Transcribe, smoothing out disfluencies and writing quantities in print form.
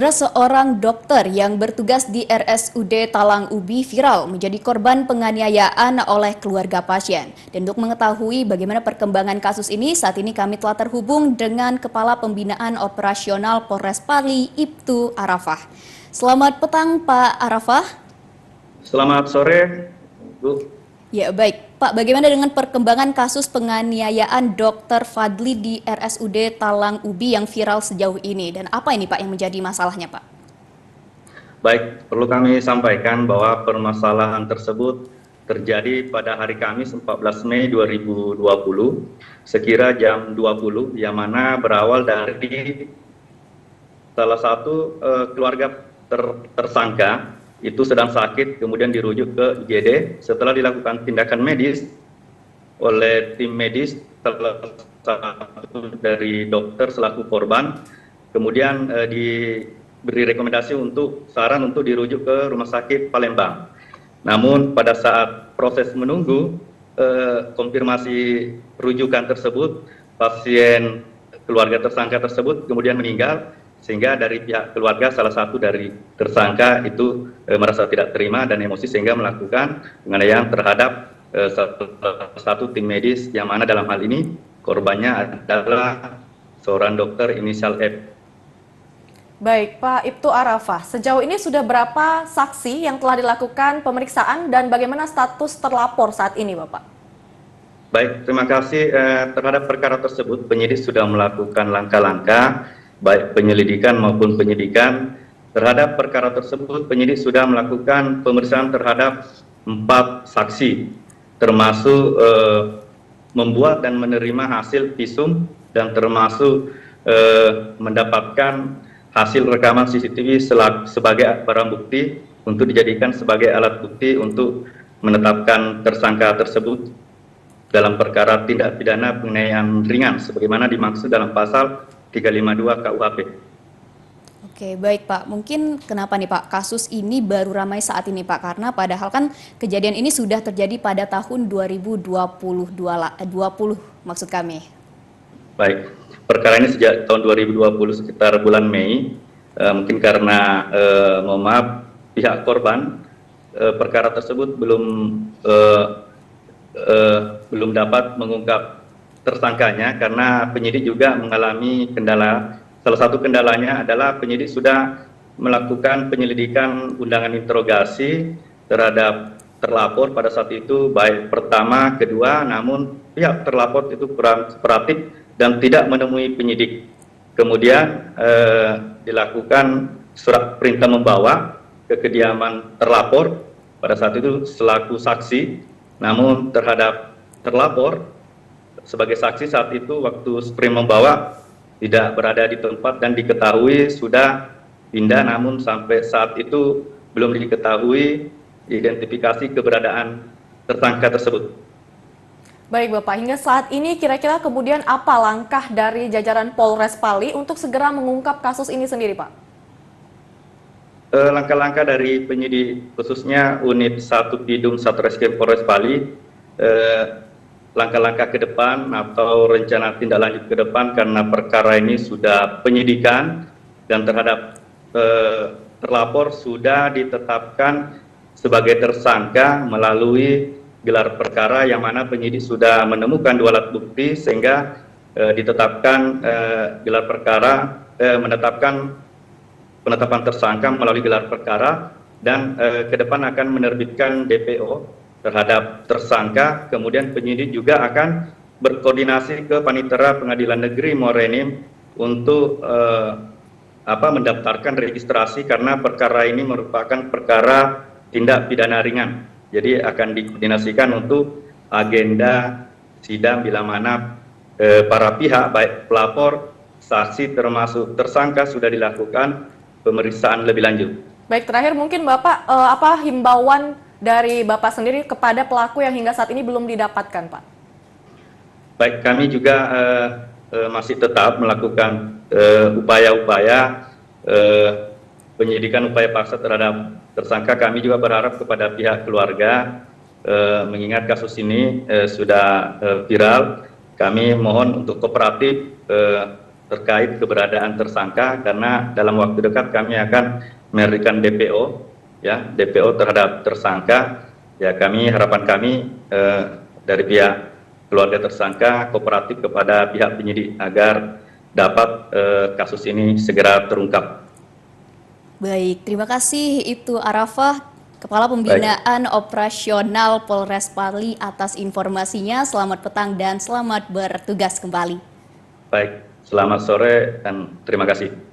Seorang dokter yang bertugas di RSUD Talang Ubi viral menjadi korban penganiayaan oleh keluarga pasien. Dan untuk mengetahui bagaimana perkembangan kasus ini, saat ini kami telah terhubung dengan Kepala Pembinaan Operasional Polres Pali, Ibtu Arafah. Selamat petang, Pak Arafah. Selamat sore, Bu. Ya, baik. Pak, bagaimana dengan perkembangan kasus penganiayaan Dr. Fadli di RSUD Talang Ubi yang viral sejauh ini? Dan apa ini, Pak, yang menjadi masalahnya, Pak? Baik, perlu kami sampaikan bahwa permasalahan tersebut terjadi pada hari Kamis 14 Mei 2020, sekira jam 20, yang mana berawal dari salah satu keluarga tersangka itu sedang sakit, kemudian dirujuk ke IGD. Setelah dilakukan tindakan medis oleh tim medis, salah satu dari dokter selaku korban, kemudian diberi rekomendasi untuk saran untuk dirujuk ke Rumah Sakit Palembang. Namun pada saat proses menunggu konfirmasi rujukan tersebut, pasien keluarga tersangka tersebut kemudian meninggal, sehingga dari pihak keluarga salah satu dari tersangka itu merasa tidak terima dan emosi sehingga melakukan penganiayaan terhadap salah satu tim medis, yang mana dalam hal ini korbannya adalah seorang dokter inisial F. Baik, Pak Ibtu Arafah, sejauh ini sudah berapa saksi yang telah dilakukan pemeriksaan dan bagaimana status terlapor saat ini, Bapak? Baik, terima kasih. Terhadap perkara tersebut, penyidik sudah melakukan langkah-langkah, baik penyelidikan maupun penyidikan. Terhadap perkara tersebut, penyidik sudah melakukan pemeriksaan terhadap 4 saksi, termasuk membuat dan menerima hasil visum dan termasuk mendapatkan hasil rekaman CCTV sebagai barang bukti untuk dijadikan sebagai alat bukti untuk menetapkan tersangka tersebut dalam perkara tindak pidana penganiayaan ringan sebagaimana dimaksud dalam pasal 352 KUHP. Oke, baik Pak. Mungkin kenapa nih Pak kasus ini baru ramai saat ini Pak? Karena padahal kan kejadian ini sudah terjadi pada tahun 2020 maksud kami. Baik, perkara ini sejak tahun 2020 sekitar bulan Mei, mungkin karena mohon maaf pihak korban perkara tersebut belum dapat mengungkap tersangkanya karena penyidik juga mengalami kendala. Salah satu kendalanya adalah penyidik sudah melakukan penyelidikan undangan interogasi terhadap terlapor pada saat itu, baik pertama, kedua, namun pihak terlapor itu kurang kooperatif dan tidak menemui penyidik. Kemudian dilakukan surat perintah membawa ke kediaman terlapor pada saat itu selaku saksi, namun terhadap terlapor sebagai saksi saat itu waktu sprint membawa tidak berada di tempat dan diketahui sudah pindah, namun sampai saat itu belum diketahui identifikasi keberadaan tersangka tersebut. Baik Bapak, hingga saat ini kira-kira kemudian apa langkah dari jajaran Polres Pali untuk segera mengungkap kasus ini sendiri Pak? Langkah-langkah dari penyidik khususnya unit 1 Bidum Satreskrim Polres Pali, langkah-langkah ke depan atau rencana tindak lanjut ke depan karena perkara ini sudah penyidikan dan terhadap terlapor sudah ditetapkan sebagai tersangka melalui gelar perkara, yang mana penyidik sudah menemukan 2 alat bukti sehingga ditetapkan gelar perkara, menetapkan penetapan tersangka melalui gelar perkara dan ke depan akan menerbitkan DPO terhadap tersangka. Kemudian penyidik juga akan berkoordinasi ke Panitera Pengadilan Negeri Morenim untuk mendaftarkan registrasi karena perkara ini merupakan perkara tindak pidana ringan. Jadi akan dikoordinasikan untuk agenda sidang bila mana para pihak baik pelapor, saksi termasuk tersangka sudah dilakukan pemeriksaan lebih lanjut. Baik, terakhir mungkin Bapak apa himbauan dari Bapak sendiri kepada pelaku yang hingga saat ini belum didapatkan, Pak? Baik, kami juga masih tetap melakukan upaya-upaya penyidikan upaya paksa terhadap tersangka. Kami juga berharap kepada pihak keluarga, mengingat kasus ini sudah viral, kami mohon untuk kooperatif terkait keberadaan tersangka, karena dalam waktu dekat kami akan memberikan DPO, ya, DPO terhadap tersangka. Ya, harapan kami dari pihak keluarga tersangka kooperatif kepada pihak penyidik agar dapat kasus ini segera terungkap. Baik, terima kasih Ibtu Arafah, Kepala Pembinaan Operasional Polres Pali atas informasinya. Selamat petang dan selamat bertugas kembali. Baik, selamat sore dan terima kasih.